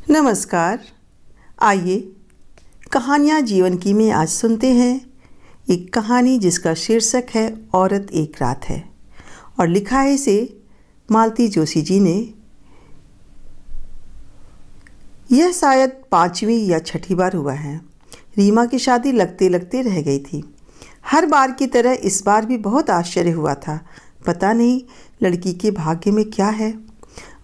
नमस्कार। आइए कहानियाँ जीवन की में आज सुनते हैं एक कहानी जिसका शीर्षक है औरत एक रात है और लिखा है इसे मालती जोशी जी ने। यह शायद 5वीं या 6ठी बार हुआ है। रीमा की शादी लगते लगते रह गई थी। हर बार की तरह इस बार भी बहुत आश्चर्य हुआ था। पता नहीं लड़की के भाग्य में क्या है,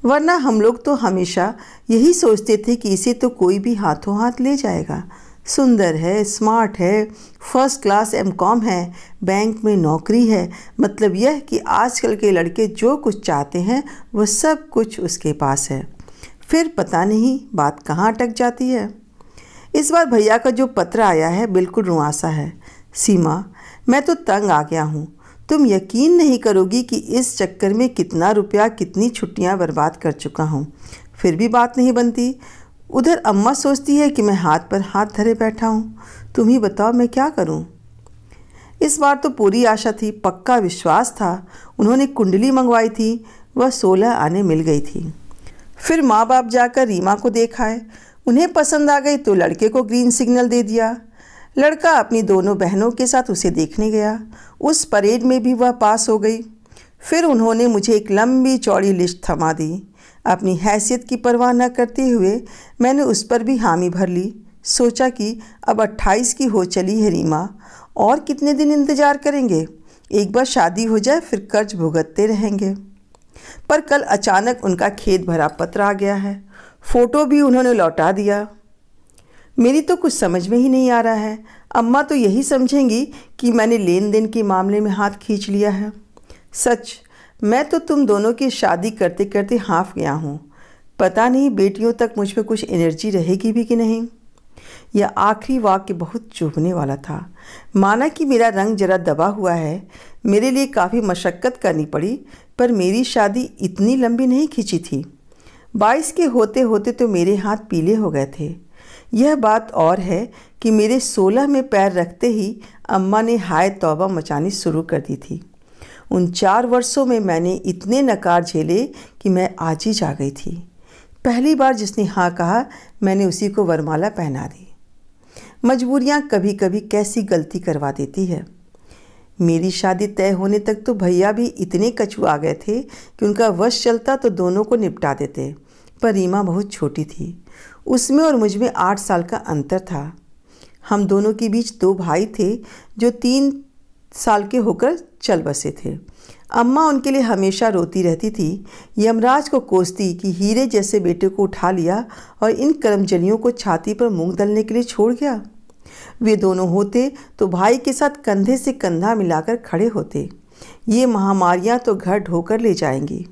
वरना हम लोग तो हमेशा यही सोचते थे कि इसे तो कोई भी हाथों हाथ ले जाएगा। सुंदर है, स्मार्ट है, फर्स्ट क्लास एमकॉम है, बैंक में नौकरी है, मतलब यह कि आजकल के लड़के जो कुछ चाहते हैं वह सब कुछ उसके पास है। फिर पता नहीं बात कहाँ अटक जाती है। इस बार भैया का जो पत्र आया है बिल्कुल रुआंसा है। सीमा, मैं तो तंग आ गया हूँ। तुम यकीन नहीं करोगी कि इस चक्कर में कितना रुपया, कितनी छुट्टियां बर्बाद कर चुका हूँ, फिर भी बात नहीं बनती। उधर अम्मा सोचती है कि मैं हाथ पर हाथ धरे बैठा हूँ। तुम ही बताओ मैं क्या करूँ। इस बार तो पूरी आशा थी, पक्का विश्वास था। उन्होंने कुंडली मंगवाई थी, वह 16 आने मिल गई थी। फिर माँ बाप जाकर रीमा को देखाए, उन्हें पसंद आ गई तो लड़के को ग्रीन सिग्नल दे दिया। लड़का अपनी दोनों बहनों के साथ उसे देखने गया। उस परेड में भी वह पास हो गई। फिर उन्होंने मुझे एक लंबी चौड़ी लिस्ट थमा दी। अपनी हैसियत की परवाह न करते हुए मैंने उस पर भी हामी भर ली। सोचा कि अब 28 की हो चली है रीमा, और कितने दिन इंतज़ार करेंगे। एक बार शादी हो जाए फिर कर्ज भुगतते रहेंगे। पर कल अचानक उनका खेद भरा पत्र आ गया है। फ़ोटो भी उन्होंने लौटा दिया। मेरी तो कुछ समझ में ही नहीं आ रहा है। अम्मा तो यही समझेंगी कि मैंने लेन देन के मामले में हाथ खींच लिया है। सच, मैं तो तुम दोनों की शादी करते करते हाँफ गया हूँ। पता नहीं बेटियों तक मुझ में कुछ एनर्जी रहेगी भी कि नहीं। यह आखिरी वाक्य बहुत चुभने वाला था। माना कि मेरा रंग जरा दबा हुआ है, मेरे लिए काफ़ी मशक्क़त करनी पड़ी, पर मेरी शादी इतनी लंबी नहीं खींची थी। 22 के होते होते तो मेरे हाथ पीले हो गए थे। यह बात और है कि मेरे 16 में पैर रखते ही अम्मा ने हाय तौबा मचानी शुरू कर दी थी। उन 4 वर्षों में मैंने इतने नकार झेले कि मैं आजीज आ गई थी। पहली बार जिसने हाँ कहा मैंने उसी को वरमाला पहना दी। मजबूरियाँ कभी कभी कैसी गलती करवा देती है। मेरी शादी तय होने तक तो भैया भी इतने कछुआ आ गए थे कि उनका वश चलता तो दोनों को निपटा देते। पर रीमा बहुत छोटी थी। उसमें और मुझ में 8 साल का अंतर था। हम दोनों के बीच 2 भाई थे जो 3 साल के होकर चल बसे थे। अम्मा उनके लिए हमेशा रोती रहती थी। यमराज को कोसती कि हीरे जैसे बेटे को उठा लिया और इन कर्मजनियों को छाती पर मूंग दलने के लिए छोड़ गया। वे दोनों होते तो भाई के साथ कंधे से कंधा मिलाकर खड़े होते। ये महामारियां तो घर ढोकर ले जाएंगी।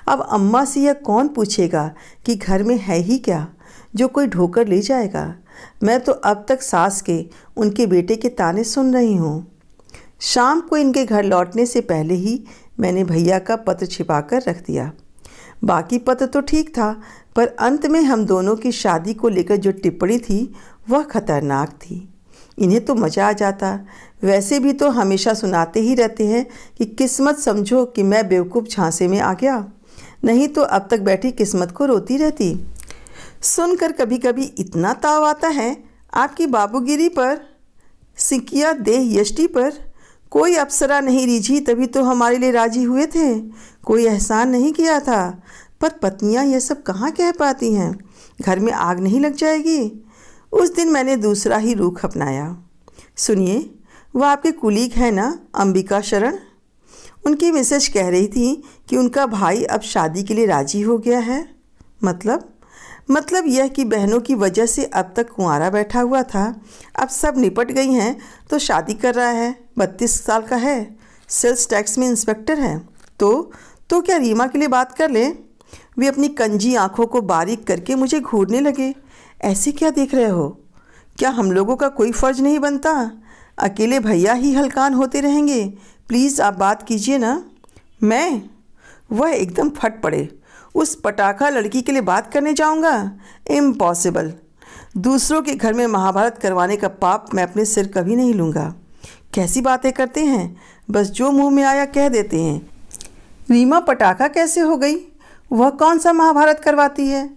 अब अम्मा से यह कौन पूछेगा कि घर में है ही क्या जो कोई ढोकर ले जाएगा। मैं तो अब तक सास के, उनके बेटे के ताने सुन रही हूँ। शाम को इनके घर लौटने से पहले ही मैंने भैया का पत्र छिपाकर रख दिया। बाकी पत्र तो ठीक था, पर अंत में हम दोनों की शादी को लेकर जो टिप्पणी थी वह खतरनाक थी। इन्हें तो मज़ा आ जाता। वैसे भी तो हमेशा सुनाते ही रहते हैं कि किस्मत समझो कि मैं बेवकूफ़ झांसे में आ गया, नहीं तो अब तक बैठी किस्मत को रोती रहती। सुनकर कभी कभी इतना ताव आता है आपकी बाबूगिरी पर, सिकिया देह यष्टि पर। कोई अप्सरा नहीं रिझी तभी तो हमारे लिए राजी हुए थे। कोई एहसान नहीं किया था। पर पत्नियां यह सब कहाँ कह पाती हैं। घर में आग नहीं लग जाएगी। उस दिन मैंने दूसरा ही रुख अपनाया। सुनिए, वह आपके कुलीग है ना, अंबिका शरण। उनकी मिसेज कह रही थी कि उनका भाई अब शादी के लिए राजी हो गया है। मतलब यह कि बहनों की वजह से अब तक कुंवारा बैठा हुआ था, अब सब निपट गई हैं तो शादी कर रहा है। 32 साल का है, सेल्स टैक्स में इंस्पेक्टर है। तो क्या रीमा के लिए बात कर लें। वे अपनी कंजी आंखों को बारीक करके मुझे घूरने लगे। ऐसे क्या देख रहे हो। क्या हम लोगों का कोई फ़र्ज नहीं बनता। अकेले भैया ही हलकान होते रहेंगे। प्लीज़ आप बात कीजिए ना। वह एकदम फट पड़े। उस पटाखा लड़की के लिए बात करने जाऊंगा। इम्पॉसिबल। दूसरों के घर में महाभारत करवाने का पाप मैं अपने सिर कभी नहीं लूँगा। कैसी बातें करते हैं, बस जो मुंह में आया कह देते हैं। रीमा पटाखा कैसे हो गई। वह कौन सा महाभारत करवाती है।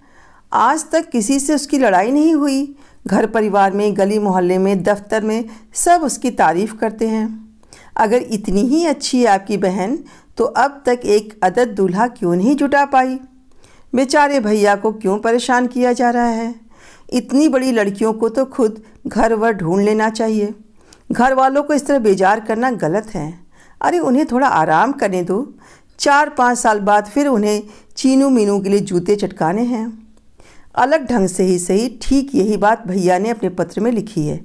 आज तक किसी से उसकी लड़ाई नहीं हुई। घर परिवार में, गली मोहल्ले में, दफ्तर में सब उसकी तारीफ़ करते हैं। अगर इतनी ही अच्छी है आपकी बहन तो अब तक एक अदद दूल्हा क्यों नहीं जुटा पाई? बेचारे भैया को क्यों परेशान किया जा रहा है? इतनी बड़ी लड़कियों को तो खुद घर वर ढूंढ लेना चाहिए। घर वालों को इस तरह बेजार करना गलत है। अरे उन्हें थोड़ा आराम करने दो। 4-5 साल बाद फिर उन्हें चीनू मीनू के लिए जूते चटकाने हैं। अलग ढंग से ही सही, ठीक यही बात भैया ने अपने पत्र में लिखी है।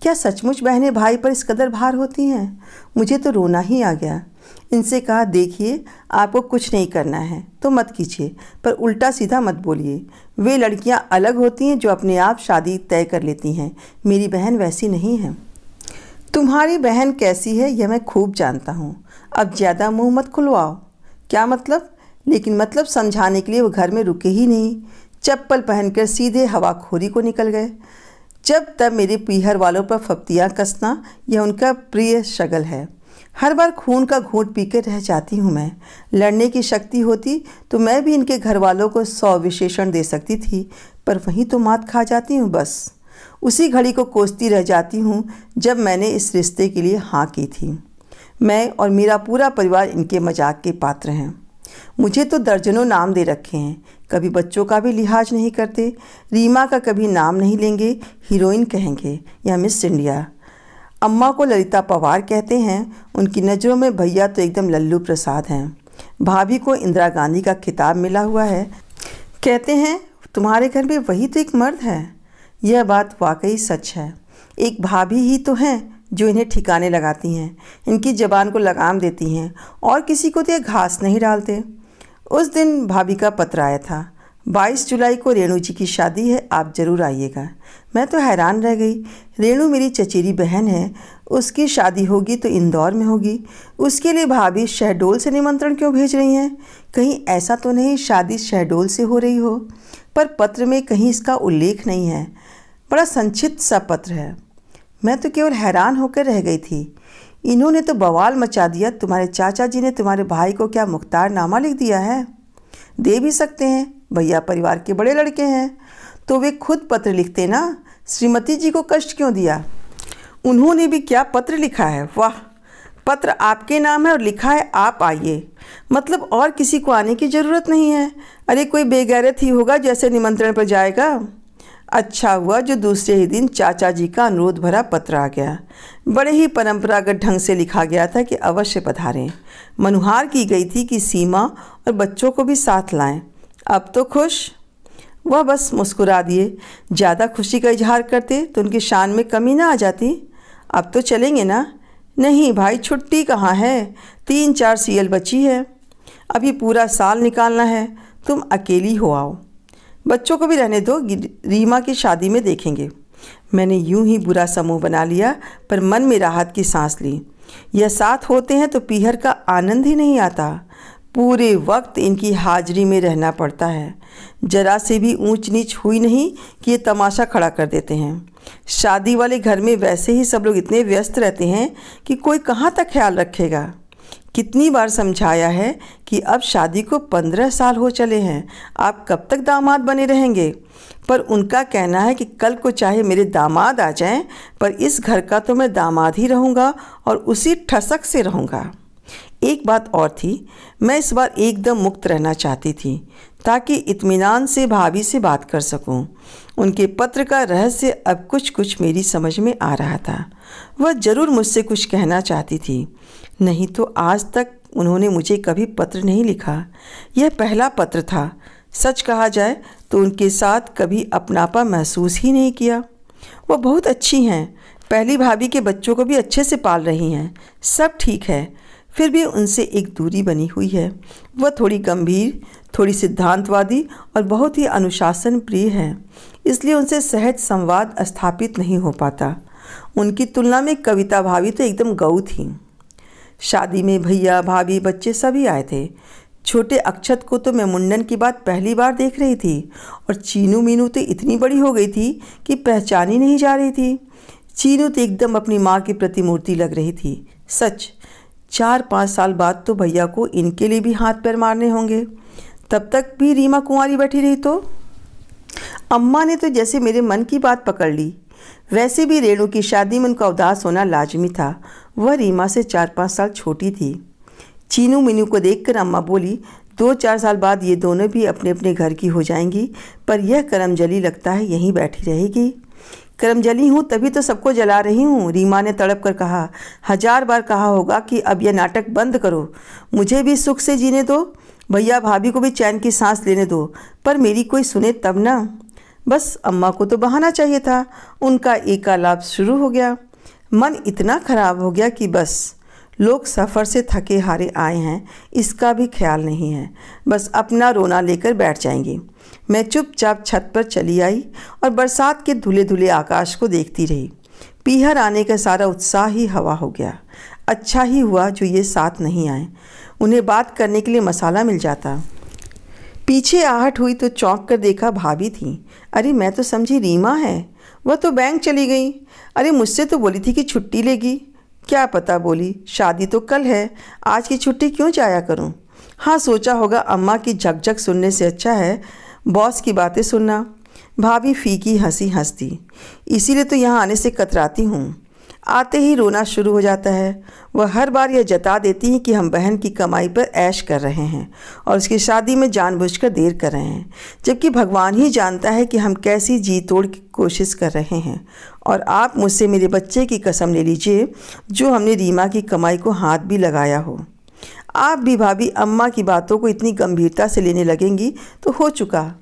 क्या सचमुच बहनें भाई पर इस कदर भार होती हैं? मुझे तो रोना ही आ गया। इनसे कहा, देखिए आपको कुछ नहीं करना है तो मत कीजिए, पर उल्टा सीधा मत बोलिए। वे लड़कियां अलग होती हैं जो अपने आप शादी तय कर लेती हैं। मेरी बहन वैसी नहीं है। तुम्हारी बहन कैसी है यह मैं खूब जानता हूँ। अब ज़्यादा मुंह मत खुलवाओ। क्या मतलब? लेकिन मतलब समझाने के लिए वो घर में रुके ही नहीं। चप्पल पहनकर सीधे हवाखोरी को निकल गए। जब तब मेरे पीहर वालों पर फप्तियाँ कसना यह उनका प्रिय शगल है। हर बार खून का घूंट पीकर रह जाती हूँ मैं। लड़ने की शक्ति होती तो मैं भी इनके घर वालों को 100 विशेषण दे सकती थी, पर वहीं तो मात खा जाती हूँ। बस उसी घड़ी को कोसती रह जाती हूँ जब मैंने इस रिश्ते के लिए हाँ की थी। मैं और मेरा पूरा परिवार इनके मजाक के पात्र हैं। मुझे तो दर्जनों नाम दे रखे हैं। कभी बच्चों का भी लिहाज नहीं करते। रीमा का कभी नाम नहीं लेंगे, हीरोइन कहेंगे या मिस इंडिया। अम्मा को ललिता पवार कहते हैं। उनकी नज़रों में भैया तो एकदम लल्लू प्रसाद हैं। भाभी को इंदिरा गांधी का खिताब मिला हुआ है। कहते हैं तुम्हारे घर में वही तो एक मर्द है। यह बात वाकई सच है। एक भाभी ही तो हैं जो इन्हें ठिकाने लगाती हैं, इनकी ज़बान को लगाम देती हैं और किसी को तो ये घास नहीं डालते। उस दिन भाभी का पत्र आया था, 22 जुलाई को रेणु जी की शादी है, आप ज़रूर आइएगा। मैं तो हैरान रह गई। रेणु मेरी चचेरी बहन है, उसकी शादी होगी तो इंदौर में होगी। उसके लिए भाभी शहडोल से निमंत्रण क्यों भेज रही हैं? कहीं ऐसा तो नहीं शादी शहडोल से हो रही हो? पर पत्र में कहीं इसका उल्लेख नहीं है। बड़ा संक्षिप्त सा पत्र है। मैं तो केवल हैरान होकर रह गई थी। इन्होंने तो बवाल मचा दिया। तुम्हारे चाचा जी ने तुम्हारे भाई को क्या मुख्तारनामा लिख दिया है? दे भी सकते हैं, भैया परिवार के बड़े लड़के हैं, तो वे खुद पत्र लिखते ना। श्रीमती जी को कष्ट क्यों दिया? उन्होंने भी क्या पत्र लिखा है। वाह, पत्र आपके नाम है और लिखा है आप आइए। मतलब और किसी को आने की ज़रूरत नहीं है। अरे कोई बेगैरत ही होगा जैसे निमंत्रण पर जाएगा। अच्छा हुआ जो दूसरे ही दिन चाचा जी का अनुरोध भरा पत्र आ गया। बड़े ही परंपरागत ढंग से लिखा गया था कि अवश्य पधारें। मनुहार की गई थी कि सीमा और बच्चों को भी साथ लाएं। अब तो खुश? वह बस मुस्कुरा दिए। ज़्यादा खुशी का इजहार करते तो उनकी शान में कमी ना आ जाती। अब तो चलेंगे ना? नहीं भाई, छुट्टी कहाँ है? 3-4 सीएल बची है, अभी पूरा साल निकालना है। तुम अकेली हो आओ, बच्चों को भी रहने दो, रीमा की शादी में देखेंगे। मैंने यूं ही बुरा समूह बना लिया, पर मन में राहत की सांस ली। यह साथ होते हैं तो पीहर का आनंद ही नहीं आता। पूरे वक्त इनकी हाजिरी में रहना पड़ता है। जरा से भी ऊंच नीच हुई नहीं कि ये तमाशा खड़ा कर देते हैं। शादी वाले घर में वैसे ही सब लोग इतने व्यस्त रहते हैं कि कोई कहाँ तक ख्याल रखेगा। कितनी बार समझाया है कि अब शादी को 15 साल हो चले हैं, आप कब तक दामाद बने रहेंगे। पर उनका कहना है कि कल को चाहे मेरे दामाद आ जाएं, पर इस घर का तो मैं दामाद ही रहूँगा और उसी ठसक से रहूँगा। एक बात और थी, मैं इस बार एकदम मुक्त रहना चाहती थी ताकि इत्मीनान से भाभी से बात कर सकूं। उनके पत्र का रहस्य अब कुछ कुछ मेरी समझ में आ रहा था। वह ज़रूर मुझसे कुछ कहना चाहती थी, नहीं तो आज तक उन्होंने मुझे कभी पत्र नहीं लिखा। यह पहला पत्र था। सच कहा जाए तो उनके साथ कभी अपनापा महसूस ही नहीं किया। वह बहुत अच्छी हैं, पहली भाभी के बच्चों को भी अच्छे से पाल रही हैं, सब ठीक है। फिर भी उनसे एक दूरी बनी हुई है। वह थोड़ी गंभीर, थोड़ी सिद्धांतवादी और बहुत ही अनुशासन प्रिय है, इसलिए उनसे सहज संवाद स्थापित नहीं हो पाता। उनकी तुलना में कविता भाभी तो एकदम गऊ थी। शादी में भैया भाभी बच्चे सभी आए थे। छोटे अक्षत को तो मैं मुंडन की बात पहली बार देख रही थी, और चीनू मीनू तो इतनी बड़ी हो गई थी कि पहचानी नहीं जा रही थी। चीनू तो एकदम अपनी माँ की प्रतिमूर्ति लग रही थी। सच 4-5 साल बाद तो भैया को इनके लिए भी हाथ पैर मारने होंगे। तब तक भी रीमा कुंवारी बैठी रही तो अम्मा ने तो जैसे मेरे मन की बात पकड़ ली। वैसे भी रेणु की शादी में उनका उदास होना लाजमी था। वह रीमा से 4-5 साल छोटी थी। चीनू मीनू को देखकर अम्मा बोली, 2-4 साल बाद ये दोनों भी अपने अपने घर की हो जाएंगी, पर यह करमजली लगता है यहीं बैठी रहेगी। करमजली हूँ तभी तो सबको जला रही हूँ, रीमा ने तड़प कर कहा। 1000 बार कहा होगा कि अब यह नाटक बंद करो, मुझे भी सुख से जीने दो, भैया भाभी को भी चैन की सांस लेने दो, पर मेरी कोई सुने तब ना। बस अम्मा को तो बहाना चाहिए था। उनका एकालाप शुरू हो गया। मन इतना खराब हो गया कि बस लोग सफ़र से थके हारे आए हैं इसका भी ख्याल नहीं है, बस अपना रोना लेकर बैठ जाएंगे। मैं चुपचाप छत पर चली आई और बरसात के धुले धुले आकाश को देखती रही। पीहर आने का सारा उत्साह ही हवा हो गया। अच्छा ही हुआ जो ये साथ नहीं आए, उन्हें बात करने के लिए मसाला मिल जाता। पीछे आहट हुई तो चौंक कर देखा भाभी थी। अरे मैं तो समझी रीमा है, वह तो बैंक चली गई। अरे मुझसे तो बोली थी कि छुट्टी लेगी, क्या पता बोली शादी तो कल है, आज की छुट्टी क्यों जाया करूं। हाँ सोचा होगा अम्मा की झकझक सुनने से अच्छा है बॉस की बातें सुनना। भाभी फीकी हंसी हंसती, इसीलिए तो यहाँ आने से कतराती हूँ। आते ही रोना शुरू हो जाता है। वह हर बार यह जता देती हैं कि हम बहन की कमाई पर ऐश कर रहे हैं और उसकी शादी में जानबूझकर देर कर रहे हैं, जबकि भगवान ही जानता है कि हम कैसी जी तोड़ की कोशिश कर रहे हैं। और आप मुझसे मेरे बच्चे की कसम ले लीजिए जो हमने रीमा की कमाई को हाथ भी लगाया हो। आप भी भाभी अम्मा की बातों को इतनी गंभीरता से लेने लगेंगी तो हो चुका।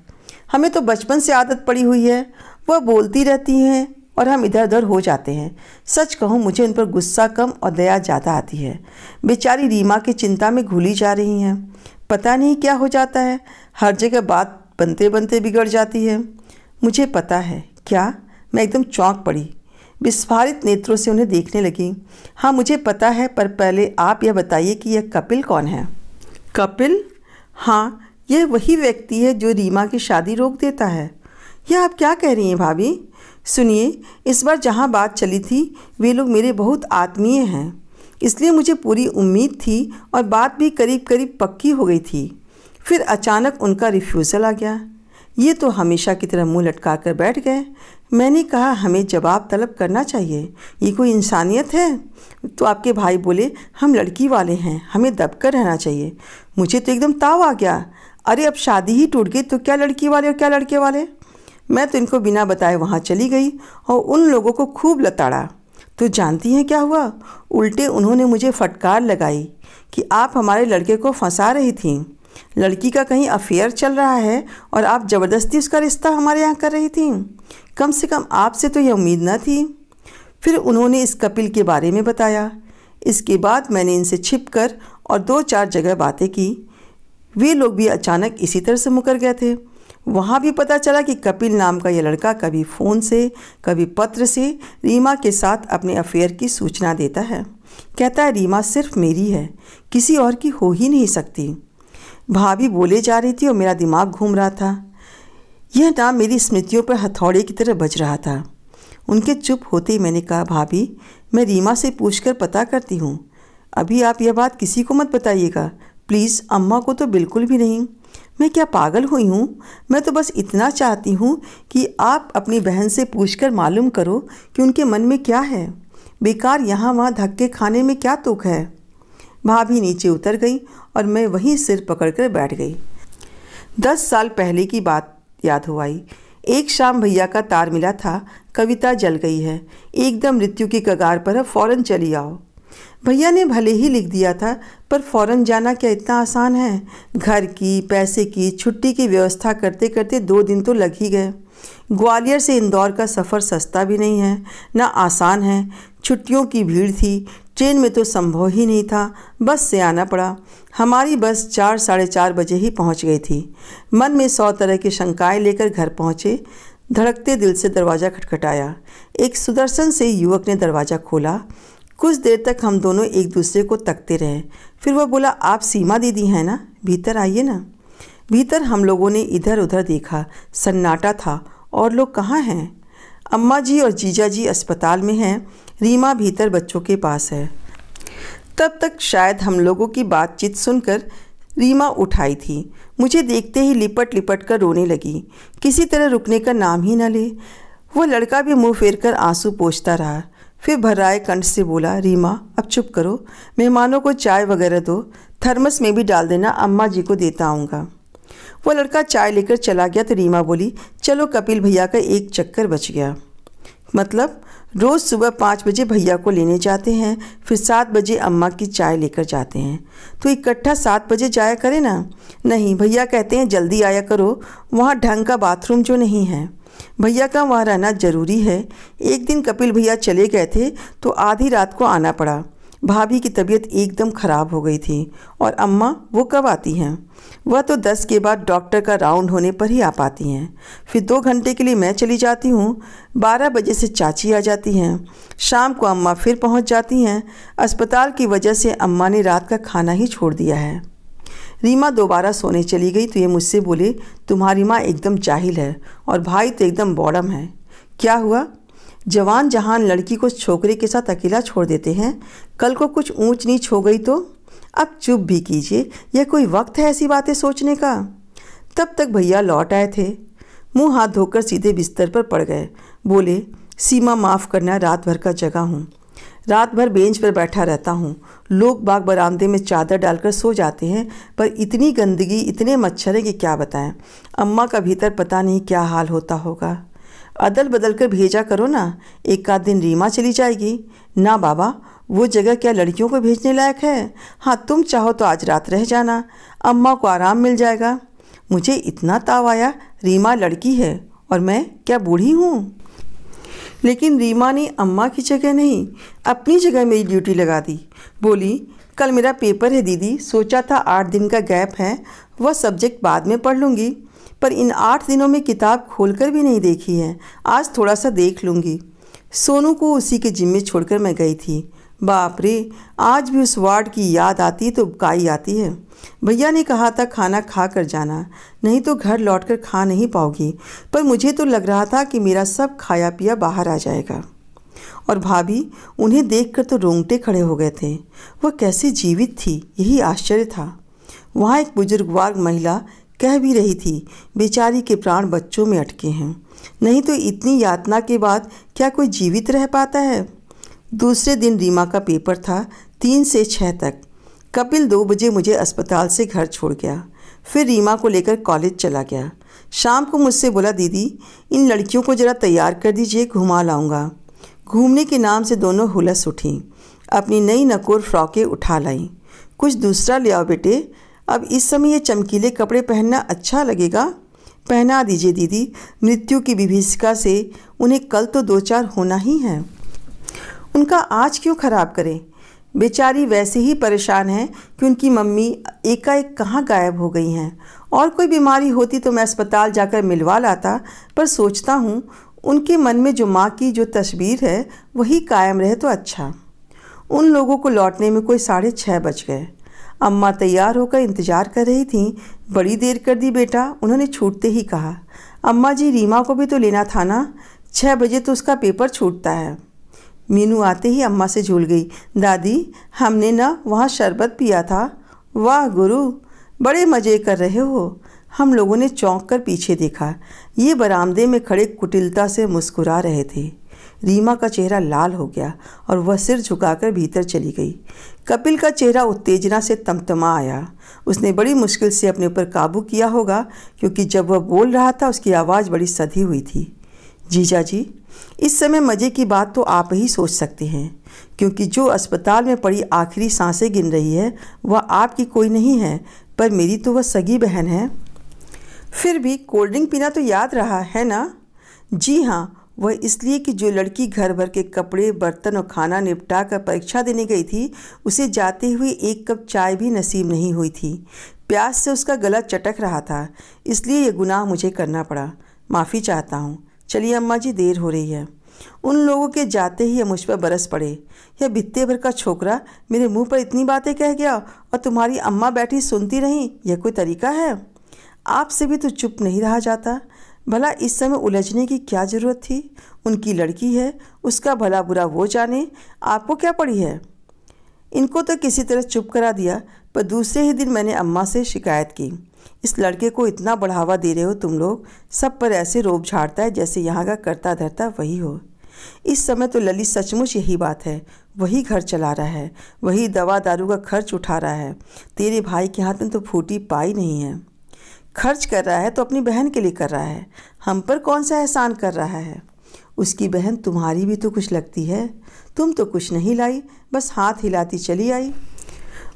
हमें तो बचपन से आदत पड़ी हुई है, वह बोलती रहती हैं और हम इधर उधर हो जाते हैं। सच कहूँ मुझे उन पर गुस्सा कम और दया ज़्यादा आती है। बेचारी रीमा की चिंता में घुली जा रही हैं। पता नहीं क्या हो जाता है, हर जगह बात बनते बनते बिगड़ जाती है। मुझे पता है क्या, मैं एकदम चौंक पड़ी। विस्फारित नेत्रों से उन्हें देखने लगी। हाँ मुझे पता है, पर पहले आप यह बताइए कि यह कपिल कौन है। कपिल? हाँ यह वही व्यक्ति है जो रीमा की शादी रोक देता है। यह आप क्या कह रही हैं भाभी? सुनिए, इस बार जहाँ बात चली थी वे लोग मेरे बहुत आत्मीय हैं, इसलिए मुझे पूरी उम्मीद थी और बात भी करीब करीब पक्की हो गई थी। फिर अचानक उनका रिफ्यूज़ल आ गया। ये तो हमेशा की तरह मुंह लटका कर बैठ गए। मैंने कहा हमें जवाब तलब करना चाहिए, ये कोई इंसानियत है? तो आपके भाई बोले हम लड़की वाले हैं, हमें दब कर रहना चाहिए। मुझे तो एकदम ताव आ गया। अरे अब शादी ही टूट गई तो क्या लड़की वाले और क्या लड़के वाले। मैं तो इनको बिना बताए वहाँ चली गई और उन लोगों को खूब लताड़ा। तो जानती हैं क्या हुआ? उल्टे उन्होंने मुझे फटकार लगाई कि आप हमारे लड़के को फंसा रही थीं। लड़की का कहीं अफेयर चल रहा है और आप ज़बरदस्ती उसका रिश्ता हमारे यहाँ कर रही थीं। कम से कम आपसे तो यह उम्मीद न थी। फिर उन्होंने इस कपिल के बारे में बताया। इसके बाद मैंने इनसे छिपकर और 2-4 जगह बातें की। वे लोग भी अचानक इसी तरह से मुकर गए थे। वहाँ भी पता चला कि कपिल नाम का यह लड़का कभी फ़ोन से कभी पत्र से रीमा के साथ अपने अफेयर की सूचना देता है। कहता है रीमा सिर्फ मेरी है, किसी और की हो ही नहीं सकती। भाभी बोले जा रही थी और मेरा दिमाग घूम रहा था। यह नाम मेरी स्मृतियों पर हथौड़े की तरह बज रहा था। उनके चुप होते ही मैंने कहा भाभी मैं रीमा से पूछकर पता करती हूँ, अभी आप यह बात किसी को मत बताइएगा प्लीज़, अम्मा को तो बिल्कुल भी नहीं। मैं क्या पागल हुई हूँ? मैं तो बस इतना चाहती हूँ कि आप अपनी बहन से पूछकर मालूम करो कि उनके मन में क्या है। बेकार यहाँ वहाँ धक्के खाने में क्या तुक है। भाभी नीचे उतर गई और मैं वहीं सिर पकड़कर बैठ गई। 10 साल पहले की बात याद हो आई। एक शाम भैया का तार मिला था, कविता जल गई है, एकदम मृत्यु की कगार पर है, फ़ौरन चली आओ। भैया ने भले ही लिख दिया था, पर फ़ौरन जाना क्या इतना आसान है? घर की, पैसे की, छुट्टी की व्यवस्था करते करते 2 दिन तो लग ही गए। ग्वालियर से इंदौर का सफ़र सस्ता भी नहीं है, ना आसान है। छुट्टियों की भीड़ थी, ट्रेन में तो संभव ही नहीं था, बस से आना पड़ा। हमारी बस 4 साढ़े 4 बजे ही पहुंच गई थी। मन में 100 तरह की शंकाएं लेकर घर पहुंचे। धड़कते दिल से दरवाज़ा खटखटाया। एक सुदर्शन से युवक ने दरवाज़ा खोला। कुछ देर तक हम दोनों एक दूसरे को तकते रहे। फिर वह बोला आप सीमा दीदी हैं ना, भीतर आइए ना। भीतर हम लोगों ने इधर उधर देखा, सन्नाटा था। और लोग कहाँ हैं? अम्मा जी और जीजा जी अस्पताल में हैं, रीमा भीतर बच्चों के पास है। तब तक शायद हम लोगों की बातचीत सुनकर रीमा उठाई थी। मुझे देखते ही लिपट लिपट कर रोने लगी। किसी तरह रुकने का नाम ही न ले। वो लड़का भी मुंह फेर कर आंसू पोंछता रहा। फिर भर्राए कंठ से बोला, रीमा अब चुप करो, मेहमानों को चाय वगैरह दो, थर्मस में भी डाल देना, अम्मा जी को देता आऊँगा। वो लड़का चाय लेकर चला गया तो रीमा बोली, चलो कपिल भैया का एक चक्कर बच गया। मतलब रोज़ सुबह 5 बजे भैया को लेने जाते हैं, फिर 7 बजे अम्मा की चाय लेकर जाते हैं, तो इकट्ठा 7 बजे जाया करें ना। नहीं, भैया कहते हैं जल्दी आया करो, वहाँ ढंग का बाथरूम जो नहीं है। भैया का वहाँ रहना ज़रूरी है। एक दिन कपिल भैया चले गए थे तो आधी रात को आना पड़ा। भाभी की तबीयत एकदम ख़राब हो गई थी। और अम्मा वो कब आती हैं? वह तो 10 के बाद डॉक्टर का राउंड होने पर ही आ पाती हैं। फिर 2 घंटे के लिए मैं चली जाती हूँ। 12 बजे से चाची आ जाती हैं। शाम को अम्मा फिर पहुँच जाती हैं। अस्पताल की वजह से अम्मा ने रात का खाना ही छोड़ दिया है। रीमा दोबारा सोने चली गई तो ये मुझसे बोले, तुम्हारी माँ एकदम जाहिल है और भाई तो एकदम बॉडम है। क्या हुआ? जवान जहान लड़की को छोकरे के साथ अकेला छोड़ देते हैं, कल को कुछ ऊंच नीच हो गई तो? अब चुप भी कीजिए, यह कोई वक्त है ऐसी बातें सोचने का। तब तक भैया लौट आए थे। मुंह हाथ धोकर सीधे बिस्तर पर पड़ गए। बोले, सीमा माफ़ करना, रात भर का जगा हूँ। रात भर बेंच पर बैठा रहता हूँ। लोग बाग बरामदे में चादर डालकर सो जाते हैं, पर इतनी गंदगी, इतने मच्छर हैं कि क्या बताएं। अम्मा का भीतर पता नहीं क्या हाल होता होगा। अदल बदल कर भेजा करो ना, एक आध दिन रीमा चली जाएगी। ना बाबा, वो जगह क्या लड़कियों को भेजने लायक है? हाँ, तुम चाहो तो आज रात रह जाना, अम्मा को आराम मिल जाएगा। मुझे इतना ताव आया, रीमा लड़की है और मैं क्या बूढ़ी हूँ? लेकिन रीमा ने अम्मा की जगह नहीं, अपनी जगह मेरी ड्यूटी लगा दी। बोली, कल मेरा पेपर है दीदी, सोचा था 8 दिन का गैप है, वह सब्जेक्ट बाद में पढ़ लूँगी, पर इन 8 दिनों में किताब खोलकर भी नहीं देखी है। आज थोड़ा सा देख लूँगी। सोनू को उसी के जिम्मे छोड़कर मैं गई थी। बाप रे, आज भी उस वार्ड की याद आती तो उबकाई आती है। भैया ने कहा था खाना खा कर जाना, नहीं तो घर लौटकर खा नहीं पाओगी, पर मुझे तो लग रहा था कि मेरा सब खाया पिया बाहर आ जाएगा। और भाभी, उन्हें देखकर तो रोंगटे खड़े हो गए थे। वह कैसे जीवित थी, यही आश्चर्य था। वहाँ एक बुजुर्गवार महिला कह भी रही थी, बेचारी के प्राण बच्चों में अटके हैं, नहीं तो इतनी यातना के बाद क्या कोई जीवित रह पाता है। दूसरे दिन रीमा का पेपर था, 3 से 6 तक। कपिल 2 बजे मुझे अस्पताल से घर छोड़ गया। फिर रीमा को लेकर कॉलेज चला गया। शाम को मुझसे बोला, दीदी इन लड़कियों को ज़रा तैयार कर दीजिए, घुमा लाऊंगा। घूमने के नाम से दोनों हुलस उठीं। अपनी नई नकोर फ्रॉकें उठा लाईं। कुछ दूसरा ले आओ बेटे, अब इस समय ये चमकीले कपड़े पहनना अच्छा लगेगा। पहना दीजिए दीदी, मृत्यु की विभीषिका से उन्हें कल तो 2-4 होना ही है। उनका आज क्यों खराब करें? बेचारी वैसे ही परेशान है कि उनकी मम्मी एकाएक कहाँ गायब हो गई हैं। और कोई बीमारी होती तो मैं अस्पताल जाकर मिलवा लाता, पर सोचता हूँ उनके मन में जो माँ की जो तस्वीर है वही कायम रहे तो अच्छा। उन लोगों को लौटने में कोई 6:30 बज गए। अम्मा तैयार होकर इंतज़ार कर रही थीं। बड़ी देर कर दी बेटा, उन्होंने छूटते ही कहा। अम्मा जी, रीमा को भी तो लेना था ना, 6 बजे तो उसका पेपर छूटता है। मीनू आते ही अम्मा से झूल गई। दादी, हमने ना वहाँ शरबत पिया था। वाह गुरु, बड़े मज़े कर रहे हो। हम लोगों ने चौंक कर पीछे देखा। ये बरामदे में खड़े कुटिलता से मुस्कुरा रहे थे। रीमा का चेहरा लाल हो गया और वह सिर झुकाकर भीतर चली गई। कपिल का चेहरा उत्तेजना से तमतमा आया। उसने बड़ी मुश्किल से अपने ऊपर काबू किया होगा, क्योंकि जब वह बोल रहा था उसकी आवाज़ बड़ी सधी हुई थी। जीजा जी, इस समय मज़े की बात तो आप ही सोच सकते हैं, क्योंकि जो अस्पताल में पड़ी आखिरी सांसें गिन रही है वह आपकी कोई नहीं है, पर मेरी तो वह सगी बहन है। फिर भी कोल्ड ड्रिंक पीना तो याद रहा है ना? जी हाँ, वह इसलिए कि जो लड़की घर भर के कपड़े, बर्तन और खाना निपटा कर परीक्षा देने गई थी, उसे जाते हुए 1 कप चाय भी नसीब नहीं हुई थी। प्यास से उसका गला चटक रहा था, इसलिए यह गुनाह मुझे करना पड़ा। माफ़ी चाहता हूँ। चलिए अम्मा जी, देर हो रही है। उन लोगों के जाते ही यह मुझ पर बरस पड़े। यह बित्ते भर का छोकरा मेरे मुंह पर इतनी बातें कह गया और तुम्हारी अम्मा बैठी सुनती रहीं, यह कोई तरीका है? आपसे भी तो चुप नहीं रहा जाता। भला इस समय उलझने की क्या ज़रूरत थी? उनकी लड़की है, उसका भला बुरा वो जाने, आपको क्या पड़ी है? इनको तो किसी तरह चुप करा दिया, पर दूसरे ही दिन मैंने अम्मा से शिकायत की। इस लड़के को इतना बढ़ावा दे रहे हो तुम लोग, सब पर ऐसे रोब झाड़ता है जैसे यहाँ का करता धरता वही हो। इस समय तो ललित सचमुच यही बात है, वही घर चला रहा है, वही दवा दारू का खर्च उठा रहा है। तेरे भाई के हाथ में तो फूटी पाई नहीं है। खर्च कर रहा है तो अपनी बहन के लिए कर रहा है, हम पर कौन सा एहसान कर रहा है। उसकी बहन तुम्हारी भी तो कुछ लगती है, तुम तो कुछ नहीं लाई, बस हाथ हिलाती चली आई।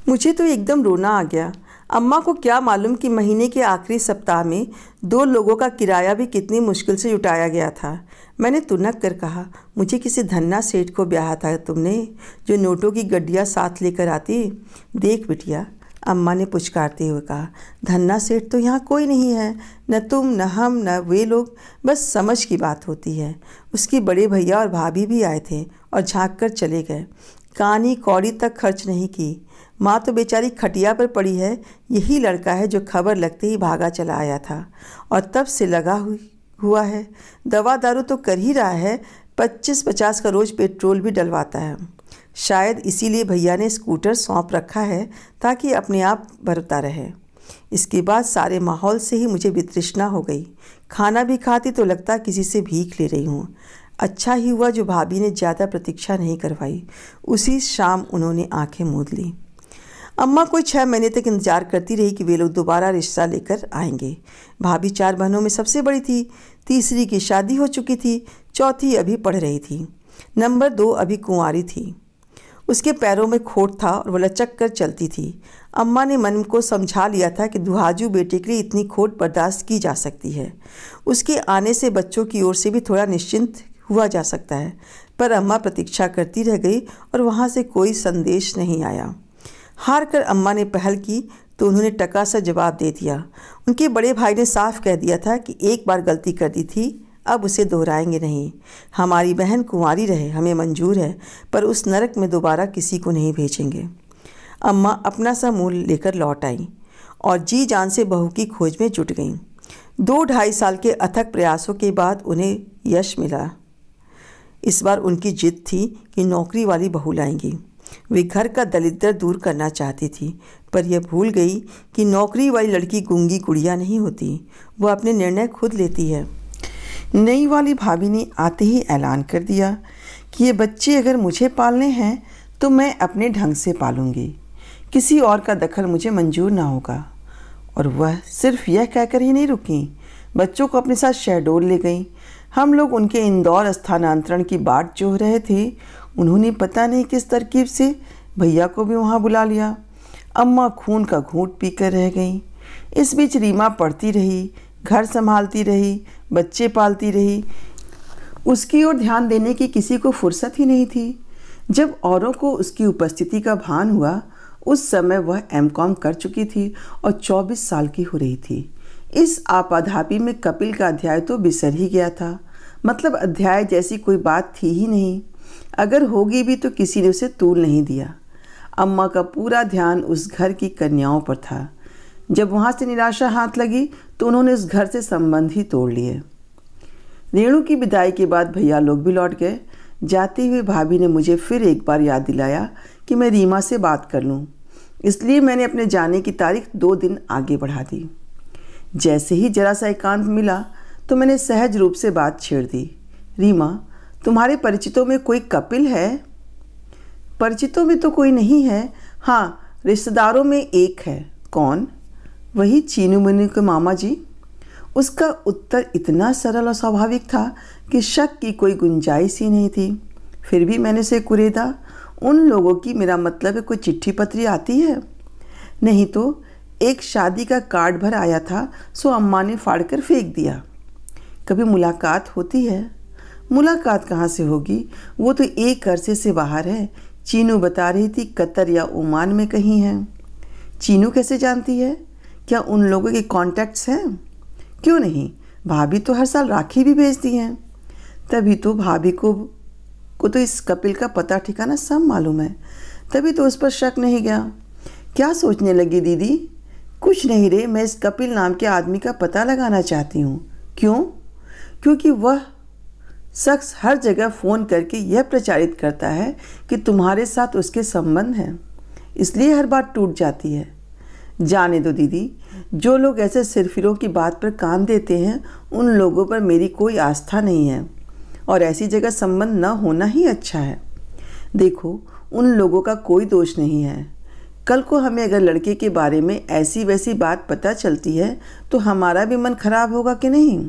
मुझे तो एकदम रोना आ गया। अम्मा को क्या मालूम कि महीने के आखिरी सप्ताह में 2 लोगों का किराया भी कितनी मुश्किल से जुटाया गया था। मैंने तुनक कर कहा, मुझे किसी धन्ना सेठ को ब्याहा था तुमने, जो नोटों की गड्डियाँ साथ लेकर आती। देख बिटिया, अम्मा ने पुचकारते हुए कहा, धन्ना सेठ तो यहाँ कोई नहीं है, न तुम न हम न वे लोग, बस समझ की बात होती है। उसके बड़े भैया और भाभी भी आए थे और झाँक कर चले गए, कानी कौड़ी तक खर्च नहीं की। माँ तो बेचारी खटिया पर पड़ी है। यही लड़का है जो खबर लगते ही भागा चला आया था और तब से लगा हुआ है। दवा दारू तो कर ही रहा है, 25-50 का रोज़ पेट्रोल भी डलवाता है। शायद इसीलिए भैया ने स्कूटर सौंप रखा है ताकि अपने आप भरता रहे। इसके बाद सारे माहौल से ही मुझे वितृष्णा हो गई। खाना भी खाती तो लगता किसी से भीख ले रही हूँ। अच्छा ही हुआ जो भाभी ने ज़्यादा प्रतीक्षा नहीं करवाई। उसी शाम उन्होंने आंखें मूंद ली। अम्मा कोई 6 महीने तक इंतजार करती रही कि वे लोग दोबारा रिश्ता लेकर आएंगे। भाभी 4 बहनों में सबसे बड़ी थी, तीसरी की शादी हो चुकी थी, चौथी अभी पढ़ रही थी, नंबर 2 अभी कुंवारी थी। उसके पैरों में खोट था और वह लचक कर चलती थी। अम्मा ने मन को समझा लिया था कि दुहाजू बेटे के लिए इतनी खोट बर्दाश्त की जा सकती है। उसके आने से बच्चों की ओर से भी थोड़ा निश्चिंत हुआ जा सकता है। पर अम्मा प्रतीक्षा करती रह गई और वहाँ से कोई संदेश नहीं आया। हार कर अम्मा ने पहल की तो उन्होंने टका सा जवाब दे दिया। उनके बड़े भाई ने साफ कह दिया था कि एक बार गलती कर दी थी, अब उसे दोहराएंगे नहीं। हमारी बहन कुंवारी रहे, हमें मंजूर है, पर उस नरक में दोबारा किसी को नहीं भेजेंगे। अम्मा अपना सा मुँह लेकर लौट आई और जी जान से बहू की खोज में जुट गईं। 2-2.5 साल के अथक प्रयासों के बाद उन्हें यश मिला। इस बार उनकी जिद थी कि नौकरी वाली बहू लाएंगी। वे घर का दलिद्र दूर करना चाहती थी, पर यह भूल गई कि नौकरी वाली लड़की गूंगी गुड़िया नहीं होती, वह अपने निर्णय खुद लेती है। नई वाली भाभी ने आते ही ऐलान कर दिया कि ये बच्चे अगर मुझे पालने हैं तो मैं अपने ढंग से पालूंगी, किसी और का दखल मुझे मंजूर ना होगा। और वह सिर्फ यह कहकर ही नहीं रुकी, बच्चों को अपने साथ शहडोल ले गई। हम लोग उनके इंदौर स्थानांतरण की बाट जोह रहे थे, उन्होंने पता नहीं किस तरकीब से भैया को भी वहाँ बुला लिया। अम्मा खून का घूंट पीकर रह गई। इस बीच रीमा पढ़ती रही, घर संभालती रही, बच्चे पालती रही। उसकी ओर ध्यान देने की किसी को फुर्सत ही नहीं थी। जब औरों को उसकी उपस्थिति का भान हुआ, उस समय वह M.Com कर चुकी थी और 24 साल की हो रही थी। इस आपाधापी में कपिल का अध्याय तो बिसर ही गया था। मतलब अध्याय जैसी कोई बात थी ही नहीं। अगर होगी भी तो किसी ने उसे तूल नहीं दिया। अम्मा का पूरा ध्यान उस घर की कन्याओं पर था। जब वहाँ से निराशा हाथ लगी तो उन्होंने उस घर से संबंध ही तोड़ लिए। रेणु की विदाई के बाद भैया लोग भी लौट गए। जाते हुए भाभी ने मुझे फिर एक बार याद दिलाया कि मैं रीमा से बात कर लूँ, इसलिए मैंने अपने जाने की तारीख 2 दिन आगे बढ़ा दी। जैसे ही जरा सा एकांत मिला तो मैंने सहज रूप से बात छेड़ दी। रीमा, तुम्हारे परिचितों में कोई कपिल है? परिचितों में तो कोई नहीं है, हाँ रिश्तेदारों में एक है। कौन? वही चीनू मुन्नी के मामा जी। उसका उत्तर इतना सरल और स्वाभाविक था कि शक की कोई गुंजाइश ही नहीं थी। फिर भी मैंने उसे कुरेदा, उन लोगों की मेरा मतलब है कोई चिट्ठी पत्री आती है? नहीं तो एक शादी का कार्ड भर आया था, सो अम्मा ने फाड़ कर फेंक दिया। कभी मुलाकात होती है? मुलाकात कहाँ से होगी, वो तो एक अरसे से बाहर है। चीनू बता रही थी कतर या ओमान में कहीं है। चीनू कैसे जानती है? क्या उन लोगों के कॉन्टैक्ट्स हैं? क्यों नहीं, भाभी तो हर साल राखी भी भेजती हैं। तभी तो भाभी को तो इस कपिल का पता ठिकाना सब मालूम है, तभी तो उस पर शक नहीं गया। क्या सोचने लगी दीदी? कुछ नहीं रे, मैं इस कपिल नाम के आदमी का पता लगाना चाहती हूँ। क्यों? क्योंकि वह शख्स हर जगह फ़ोन करके यह प्रचारित करता है कि तुम्हारे साथ उसके संबंध हैं। इसलिए हर बात टूट जाती है। जाने दो दीदी, जो लोग ऐसे सिरफिरों की बात पर कान देते हैं उन लोगों पर मेरी कोई आस्था नहीं है और ऐसी जगह संबंध न होना ही अच्छा है। देखो, उन लोगों का कोई दोष नहीं है। कल को हमें अगर लड़के के बारे में ऐसी वैसी बात पता चलती है तो हमारा भी मन खराब होगा कि नहीं।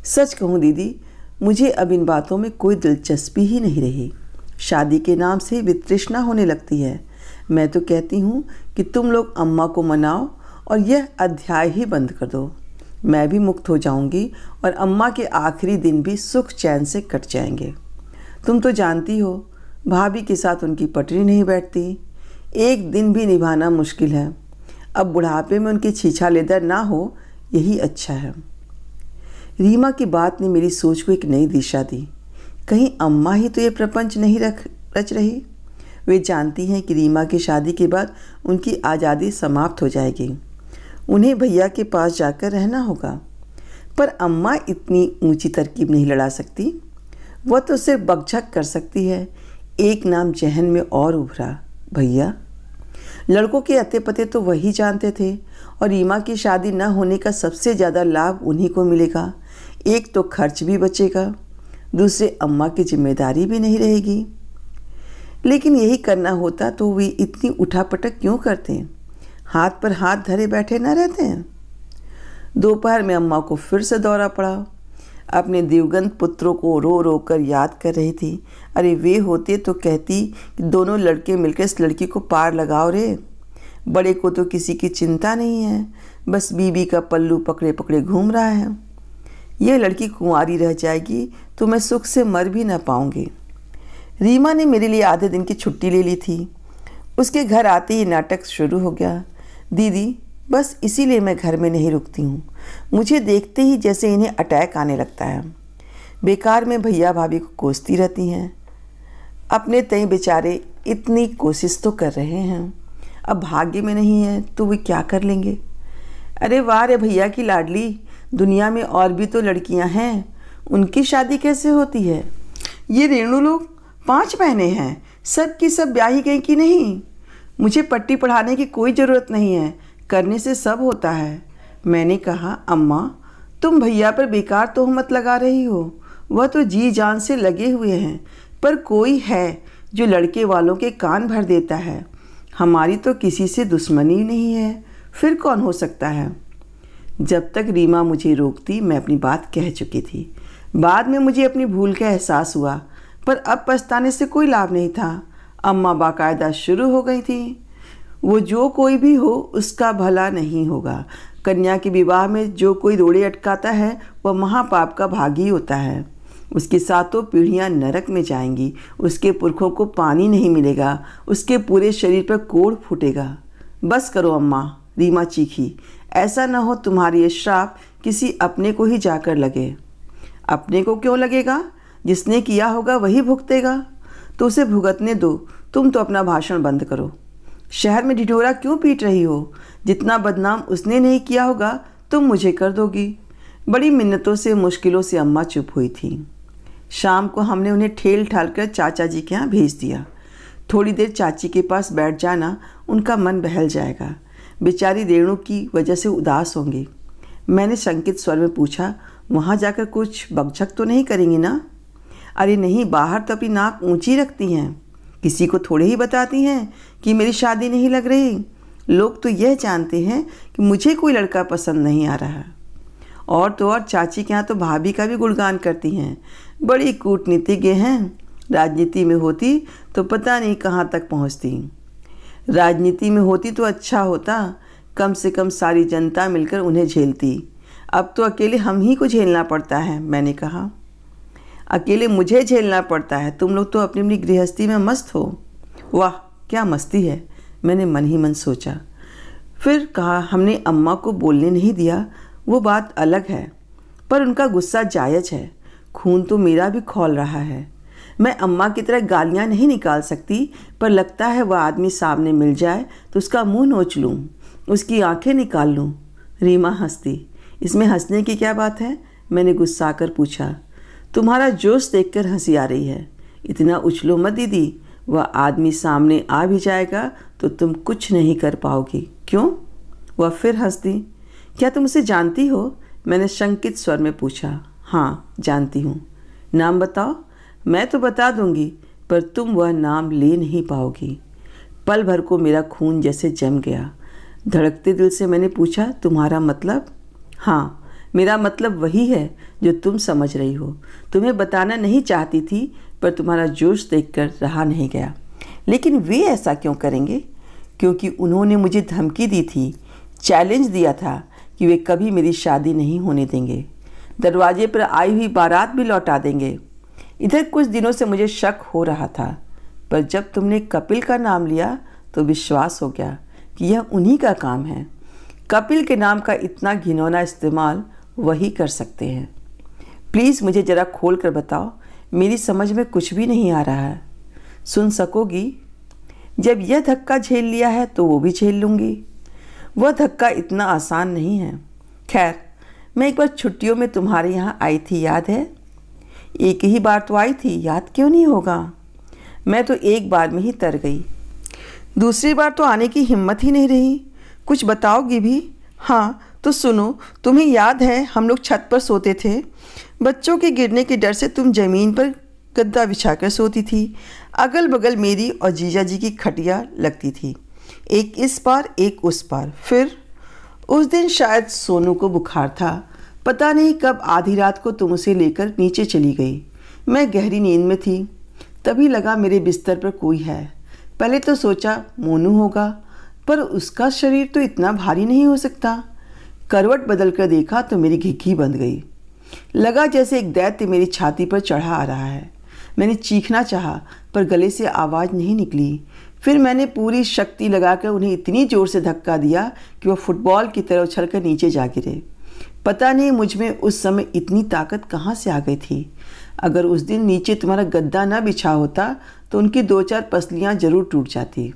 सच कहूँ दीदी, मुझे अब इन बातों में कोई दिलचस्पी ही नहीं रही। शादी के नाम से वितृष्णा होने लगती है। मैं तो कहती हूँ कि तुम लोग अम्मा को मनाओ और यह अध्याय ही बंद कर दो। मैं भी मुक्त हो जाऊँगी और अम्मा के आखिरी दिन भी सुख चैन से कट जाएंगे। तुम तो जानती हो, भाभी के साथ उनकी पटरी नहीं बैठती। एक दिन भी निभाना मुश्किल है। अब बुढ़ापे में उनकी छीछालेदर ना हो, यही अच्छा है। रीमा की बात ने मेरी सोच को एक नई दिशा दी। कहीं अम्मा ही तो ये प्रपंच नहीं रच रही। वे जानती हैं कि रीमा की शादी के बाद उनकी आज़ादी समाप्त हो जाएगी। उन्हें भैया के पास जाकर रहना होगा। पर अम्मा इतनी ऊंची तरकीब नहीं लड़ा सकती। वह तो सिर्फ बकझक कर सकती है। एक नाम जहन में और उभरा, भैया। लड़कों के अते पते तो वही जानते थे और रीमा की शादी न होने का सबसे ज़्यादा लाभ उन्हीं को मिलेगा। एक तो खर्च भी बचेगा, दूसरे अम्मा की जिम्मेदारी भी नहीं रहेगी। लेकिन यही करना होता तो वे इतनी उठापटक क्यों करते हैं? हाथ पर हाथ धरे बैठे न रहते हैं। दोपहर में अम्मा को फिर से दौरा पड़ा। अपने दिवंगत पुत्रों को रो रो कर याद कर रही थी। अरे वे होते तो कहती कि दोनों लड़के मिलकर इस लड़की को पार लगाओ रे। बड़े को तो किसी की चिंता नहीं है, बस बीबी का पल्लू पकड़े पकड़े घूम रहा है। यह लड़की कुंवारी रह जाएगी तो मैं सुख से मर भी ना पाऊंगी। रीमा ने मेरे लिए आधे दिन की छुट्टी ले ली थी। उसके घर आते ही नाटक शुरू हो गया। दीदी, बस इसीलिए मैं घर में नहीं रुकती हूँ। मुझे देखते ही जैसे इन्हें अटैक आने लगता है। बेकार में भैया भाभी को कोसती रहती हैं। अपने तय बेचारे इतनी कोशिश तो कर रहे हैं, अब भाग्य में नहीं है तो वे क्या कर लेंगे। अरे वाह रे भैया की लाडली, दुनिया में और भी तो लड़कियां हैं, उनकी शादी कैसे होती है? ये रेणु लोग 5 बहनें हैं, सब की सब ब्याही गई कि नहीं? मुझे पट्टी पढ़ाने की कोई ज़रूरत नहीं है, करने से सब होता है। मैंने कहा, अम्मा तुम भैया पर बेकार तोहमत लगा रही हो। वह तो जी जान से लगे हुए हैं, पर कोई है जो लड़के वालों के कान भर देता है। हमारी तो किसी से दुश्मनी नहीं है, फिर कौन हो सकता है? जब तक रीमा मुझे रोकती मैं अपनी बात कह चुकी थी। बाद में मुझे अपनी भूल का एहसास हुआ, पर अब पछताने से कोई लाभ नहीं था। अम्मा बाकायदा शुरू हो गई थी, वो जो कोई भी हो उसका भला नहीं होगा। कन्या के विवाह में जो कोई रोड़े अटकाता है वह महापाप का भागी होता है। उसकी सातों पीढ़ियां नरक में जाएंगी, उसके पुरखों को पानी नहीं मिलेगा, उसके पूरे शरीर पर कोढ़ फूटेगा। बस करो अम्मा, रीमा चीखी। ऐसा न हो तुम्हारी ये श्राप किसी अपने को ही जाकर लगे। अपने को क्यों लगेगा? जिसने किया होगा वही भुगतेगा, तो उसे भुगतने दो। तुम तो अपना भाषण बंद करो। शहर में ढिढोरा क्यों पीट रही हो? जितना बदनाम उसने नहीं किया होगा तुम मुझे कर दोगी। बड़ी मिन्नतों से मुश्किलों से अम्मा चुप हुई थी। शाम को हमने उन्हें ठेल ठाल कर चाचा जी के यहाँ भेज दिया। थोड़ी देर चाची के पास बैठ जाना, उनका मन बहल जाएगा। बेचारी रेणु की वजह से उदास होंगी। मैंने शंकित स्वर में पूछा, वहाँ जाकर कुछ बकझक तो नहीं करेंगी ना? अरे नहीं, बाहर तो अपनी नाक ऊंची रखती हैं, किसी को थोड़े ही बताती हैं कि मेरी शादी नहीं लग रही। लोग तो यह जानते हैं कि मुझे कोई लड़का पसंद नहीं आ रहा। और तो और चाची के यहाँ तो भाभी का भी गुणगान करती हैं, बड़ी कूटनीतिज्ञ हैं। राजनीति में होती तो पता नहीं कहाँ तक पहुँचती। राजनीति में होती तो अच्छा होता, कम से कम सारी जनता मिलकर उन्हें झेलती। अब तो अकेले हम ही को झेलना पड़ता है। मैंने कहा, अकेले मुझे झेलना पड़ता है? तुम लोग तो अपनी अपनी गृहस्थी में मस्त हो। वाह क्या मस्ती है, मैंने मन ही मन सोचा। फिर कहा, हमने अम्मा को बोलने नहीं दिया वो बात अलग है, पर उनका गुस्सा जायज़ है। खून तो मेरा भी खौल रहा है। मैं अम्मा की तरह गालियाँ नहीं निकाल सकती, पर लगता है वह आदमी सामने मिल जाए तो उसका मुंह नोच लूँ, उसकी आंखें निकाल लूँ। रीमा हंसती। इसमें हंसने की क्या बात है? मैंने गुस्सा कर पूछा। तुम्हारा जोश देखकर हंसी आ रही है। इतना उछलो मत दीदी, वह आदमी सामने आ भी जाएगा तो तुम कुछ नहीं कर पाओगी। क्यों? वह फिर हंस दी। क्या तुम उसे जानती हो? मैंने शंकित स्वर में पूछा। हाँ, जानती हूँ। नाम बताओ। मैं तो बता दूंगी, पर तुम वह नाम ले नहीं पाओगी। पल भर को मेरा खून जैसे जम गया। धड़कते दिल से मैंने पूछा, तुम्हारा मतलब? हाँ, मेरा मतलब वही है जो तुम समझ रही हो। तुम्हें बताना नहीं चाहती थी, पर तुम्हारा जोश देखकर रहा नहीं गया। लेकिन वे ऐसा क्यों करेंगे? क्योंकि उन्होंने मुझे धमकी दी थी, चैलेंज दिया था कि वे कभी मेरी शादी नहीं होने देंगे, दरवाजे पर आई हुई बारात भी लौटा देंगे। इधर कुछ दिनों से मुझे शक हो रहा था, पर जब तुमने कपिल का नाम लिया तो विश्वास हो गया कि यह उन्हीं का काम है। कपिल के नाम का इतना घिनौना इस्तेमाल वही कर सकते हैं। प्लीज़ मुझे ज़रा खोल कर बताओ, मेरी समझ में कुछ भी नहीं आ रहा है। सुन सकोगी? जब यह धक्का झेल लिया है तो वो भी झेल लूँगी। वह धक्का इतना आसान नहीं है। खैर, मैं एक बार छुट्टियों में तुम्हारे यहाँ आई थी, याद है? एक ही बार तो आई थी, याद क्यों नहीं होगा? मैं तो एक बार में ही तर गई, दूसरी बार तो आने की हिम्मत ही नहीं रही। कुछ बताओगी भी? हाँ तो सुनो, तुम्हें याद है हम लोग छत पर सोते थे। बच्चों के गिरने के डर से तुम ज़मीन पर गद्दा बिछाकर सोती थी। अगल बगल मेरी और जीजा जी की खटिया लगती थी, एक इस पार एक उस पार। फिर उस दिन शायद सोनू को बुखार था, पता नहीं कब आधी रात को तुम उसे लेकर नीचे चली गई। मैं गहरी नींद में थी, तभी लगा मेरे बिस्तर पर कोई है। पहले तो सोचा मोनू होगा, पर उसका शरीर तो इतना भारी नहीं हो सकता। करवट बदल कर देखा तो मेरी घिघी बंध गई। लगा जैसे एक दैत्य मेरी छाती पर चढ़ा आ रहा है। मैंने चीखना चाहा, पर गले से आवाज़ नहीं निकली। फिर मैंने पूरी शक्ति लगाकर उन्हें इतनी ज़ोर से धक्का दिया कि वह फुटबॉल की तरह उछलकर नीचे जा गिरे। पता नहीं मुझ में उस समय इतनी ताकत कहाँ से आ गई थी। अगर उस दिन नीचे तुम्हारा गद्दा न बिछा होता तो उनकी 2-4 पसलियाँ जरूर टूट जाती।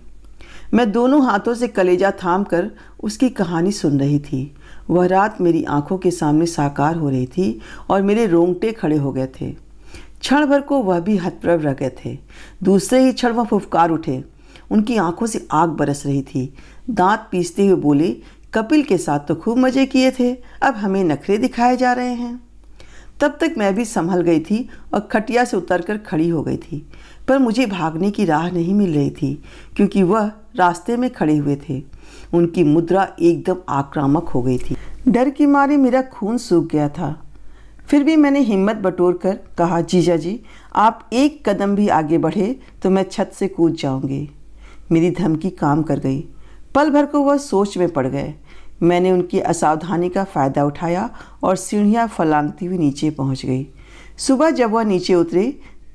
मैं दोनों हाथों से कलेजा थाम कर उसकी कहानी सुन रही थी। वह रात मेरी आंखों के सामने साकार हो रही थी और मेरे रोंगटे खड़े हो गए थे। क्षण भर को वह भी हतप्रभ रह गए थे। दूसरे ही क्षण वह फुफकार उठे। उनकी आंखों से आग बरस रही थी। दांत पीसते हुए बोले, कपिल के साथ तो खूब मज़े किए थे, अब हमें नखरे दिखाए जा रहे हैं। तब तक मैं भी संभल गई थी और खटिया से उतरकर खड़ी हो गई थी, पर मुझे भागने की राह नहीं मिल रही थी, क्योंकि वह रास्ते में खड़े हुए थे। उनकी मुद्रा एकदम आक्रामक हो गई थी। डर की मारे मेरा खून सूख गया था। फिर भी मैंने हिम्मत बटोर कर कहा, जीजा जी, आप एक कदम भी आगे बढ़े तो मैं छत से कूद जाऊंगी। मेरी धमकी काम कर गई। पल भर को वह सोच में पड़ गए। मैंने उनकी असावधानी का फ़ायदा उठाया और सीढ़ियाँ फलांगती हुई नीचे पहुँच गई। सुबह जब वह नीचे उतरे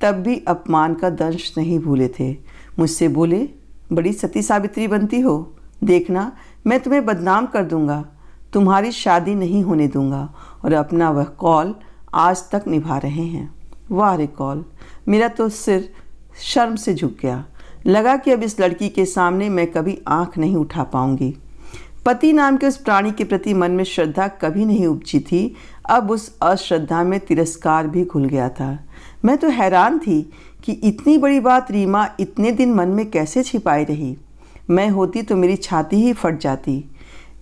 तब भी अपमान का दंश नहीं भूले थे। मुझसे बोले, बड़ी सती सावित्री बनती हो, देखना मैं तुम्हें बदनाम कर दूंगा, तुम्हारी शादी नहीं होने दूंगा। और अपना वह कौल आज तक निभा रहे हैं। वाह रे कौल! मेरा तो सिर शर्म से झुक गया। लगा कि अब इस लड़की के सामने मैं कभी आंख नहीं उठा पाऊंगी। पति नाम के उस प्राणी के प्रति मन में श्रद्धा कभी नहीं उपजी थी, अब उस अश्रद्धा में तिरस्कार भी घुल गया था। मैं तो हैरान थी कि इतनी बड़ी बात रीमा इतने दिन मन में कैसे छिपाई रही। मैं होती तो मेरी छाती ही फट जाती।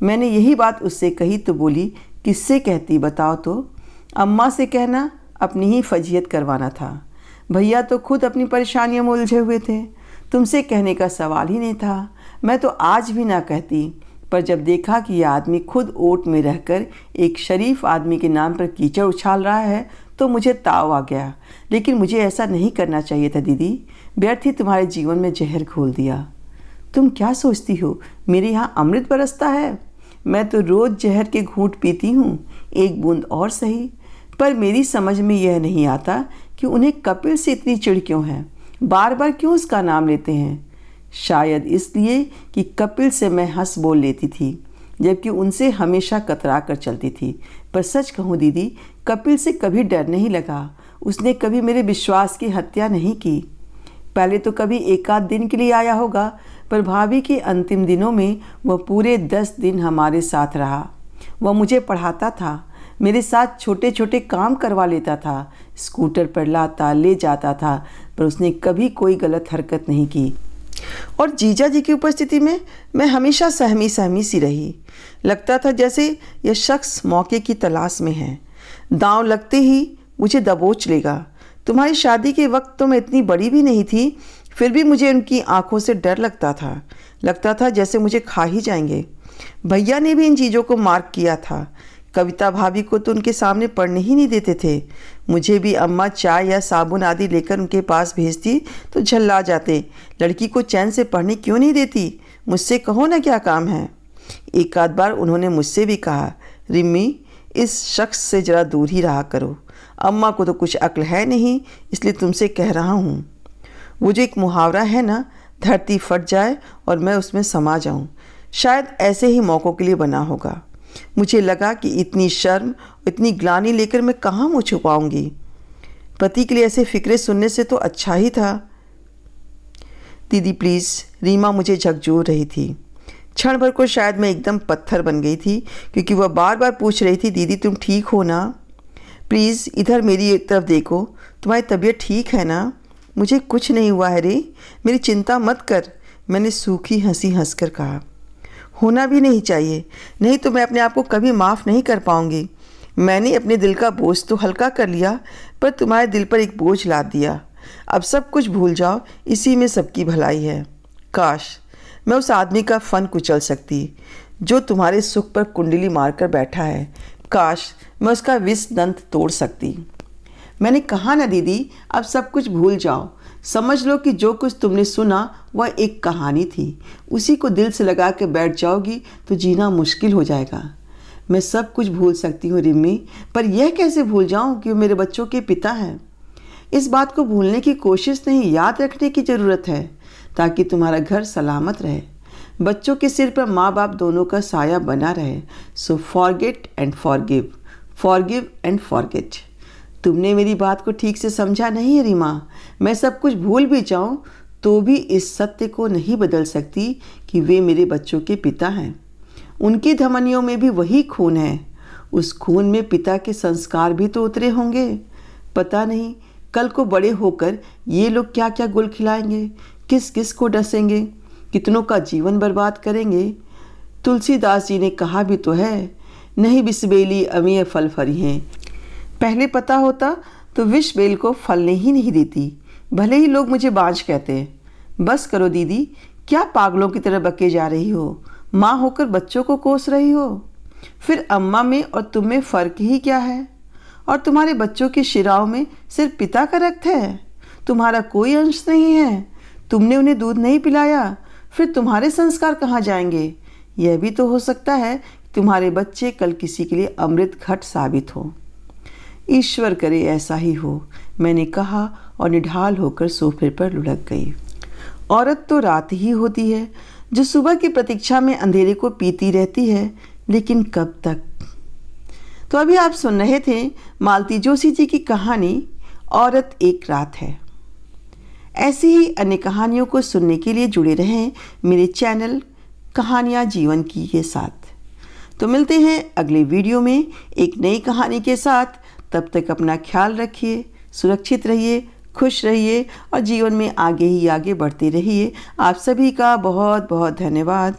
मैंने यही बात उससे कही तो बोली, किससे कहती बताओ तो? अम्मा से कहना, अपनी ही फजीहत करवाना था। भैया तो खुद अपनी परेशानियों में उलझे हुए थे, तुमसे कहने का सवाल ही नहीं था। मैं तो आज भी ना कहती, पर जब देखा कि यह आदमी खुद ओट में रहकर एक शरीफ आदमी के नाम पर कीचड़ उछाल रहा है तो मुझे ताव आ गया। लेकिन मुझे ऐसा नहीं करना चाहिए था दीदी, व्यर्थ ही तुम्हारे जीवन में जहर घोल दिया। तुम क्या सोचती हो मेरे यहाँ अमृत बरसता है? मैं तो रोज़ जहर के घूंट पीती हूँ, एक बूंद और सही। पर मेरी समझ में यह नहीं आता कि उन्हें कपिल से इतनी चिढ़ क्यों है, बार बार क्यों उसका नाम लेते हैं। शायद इसलिए कि कपिल से मैं हंस बोल लेती थी, जबकि उनसे हमेशा कतरा कर चलती थी। पर सच कहूँ दीदी, कपिल से कभी डर नहीं लगा। उसने कभी मेरे विश्वास की हत्या नहीं की। पहले तो कभी एक आध दिन के लिए आया होगा, पर भाभी के अंतिम दिनों में वह पूरे 10 दिन हमारे साथ रहा। वह मुझे पढ़ाता था, मेरे साथ छोटे छोटे काम करवा लेता था, स्कूटर पर लाता ले जाता था, पर उसने कभी कोई गलत हरकत नहीं की। और जीजा जी की उपस्थिति में मैं हमेशा सहमी सहमी सी रही। लगता था जैसे यह शख्स मौके की तलाश में है, दांव लगते ही मुझे दबोच लेगा। तुम्हारी शादी के वक्त तो मैं इतनी बड़ी भी नहीं थी, फिर भी मुझे उनकी आंखों से डर लगता था जैसे मुझे खा ही जाएंगे। भैया ने भी इन चीज़ों को मार्क किया था। कविता भाभी को तो उनके सामने पढ़ने ही नहीं देते थे। मुझे भी अम्मा चाय या साबुन आदि लेकर उनके पास भेजती तो झल्ला जाते। लड़की को चैन से पढ़ने क्यों नहीं देती, मुझसे कहो ना क्या काम है। एक आध बार उन्होंने मुझसे भी कहा, रिम्मी इस शख्स से ज़रा दूर ही रहा करो, अम्मा को तो कुछ अक्ल है नहीं, इसलिए तुमसे कह रहा हूँ। वो जो एक मुहावरा है ना, धरती फट जाए और मैं उसमें समा जाऊँ, शायद ऐसे ही मौक़ों के लिए बना होगा। मुझे लगा कि इतनी शर्म, इतनी ग्लानि लेकर मैं कहाँ मुँह छुपाऊँगी। पति के लिए ऐसे फ़िक्रे सुनने से तो अच्छा ही था। दीदी प्लीज़, रीमा मुझे झकझोर रही थी। क्षण भर को शायद मैं एकदम पत्थर बन गई थी, क्योंकि वह बार बार पूछ रही थी, दीदी तुम ठीक हो ना? प्लीज़ इधर मेरी तरफ देखो, तुम्हारी तबीयत ठीक है ना? मुझे कुछ नहीं हुआ है रे, मेरी चिंता मत कर, मैंने सूखी हंसी हंसकर कहा। होना भी नहीं चाहिए, नहीं तो मैं अपने आप को कभी माफ़ नहीं कर पाऊँगी। मैंने अपने दिल का बोझ तो हल्का कर लिया, पर तुम्हारे दिल पर एक बोझ लाद दिया। अब सब कुछ भूल जाओ, इसी में सबकी भलाई है। काश मैं उस आदमी का फन कुचल सकती जो तुम्हारे सुख पर कुंडली मारकर बैठा है। काश मैं उसका विष दंत तोड़ सकती। मैंने कहा ना दीदी, अब सब कुछ भूल जाओ, समझ लो कि जो कुछ तुमने सुना वह एक कहानी थी, उसी को दिल से लगा के बैठ जाओगी तो जीना मुश्किल हो जाएगा। मैं सब कुछ भूल सकती हूँ रिम्मी, पर यह कैसे भूल जाऊँ कि वो मेरे बच्चों के पिता हैं। इस बात को भूलने की कोशिश नहीं, याद रखने की ज़रूरत है, ताकि तुम्हारा घर सलामत रहे, बच्चों के सिर पर माँ बाप दोनों का साया बना रहे। So forget and forgive, forgive and forget. तुमने मेरी बात को ठीक से समझा नहीं है रीमा। मैं सब कुछ भूल भी जाऊँ तो भी इस सत्य को नहीं बदल सकती कि वे मेरे बच्चों के पिता हैं। उनकी धमनियों में भी वही खून है, उस खून में पिता के संस्कार भी तो उतरे होंगे। पता नहीं कल को बड़े होकर ये लोग क्या क्या गुल खिलाएंगे, किस किस को डसेंगे, कितनों का जीवन बर्बाद करेंगे। तुलसीदास जी ने कहा भी तो है, नहीं बिस्बेली अमीय फल फरी हैं। पहले पता होता तो विष बेल को फलने ही नहीं देती, भले ही लोग मुझे बांझ कहते हैं। बस करो दीदी, क्या पागलों की तरह बके जा रही हो, माँ होकर बच्चों को कोस रही हो। फिर अम्मा में और तुम में फ़र्क ही क्या है? और तुम्हारे बच्चों की शिराओं में सिर्फ पिता का रक्त है, तुम्हारा कोई अंश नहीं है। तुमने उन्हें दूध नहीं पिलाया, फिर तुम्हारे संस्कार कहाँ जाएंगे? यह भी तो हो सकता है कि तुम्हारे बच्चे कल किसी के लिए अमृत घट साबित हो। ईश्वर करे ऐसा ही हो, मैंने कहा और निढाल होकर सोफे पर लुढ़क गई। औरत तो रात ही होती है जो सुबह की प्रतीक्षा में अंधेरे को पीती रहती है, लेकिन कब तक? तो अभी आप सुन रहे थे मालती जोशी जी की कहानी औरत एक रात है। ऐसी ही अन्य कहानियों को सुनने के लिए जुड़े रहें मेरे चैनल कहानियाँ जीवन की के साथ। तो मिलते हैं अगले वीडियो में एक नई कहानी के साथ। तब तक अपना ख्याल रखिए, सुरक्षित रहिए, खुश रहिए और जीवन में आगे ही आगे बढ़ते रहिए। आप सभी का बहुत बहुत धन्यवाद।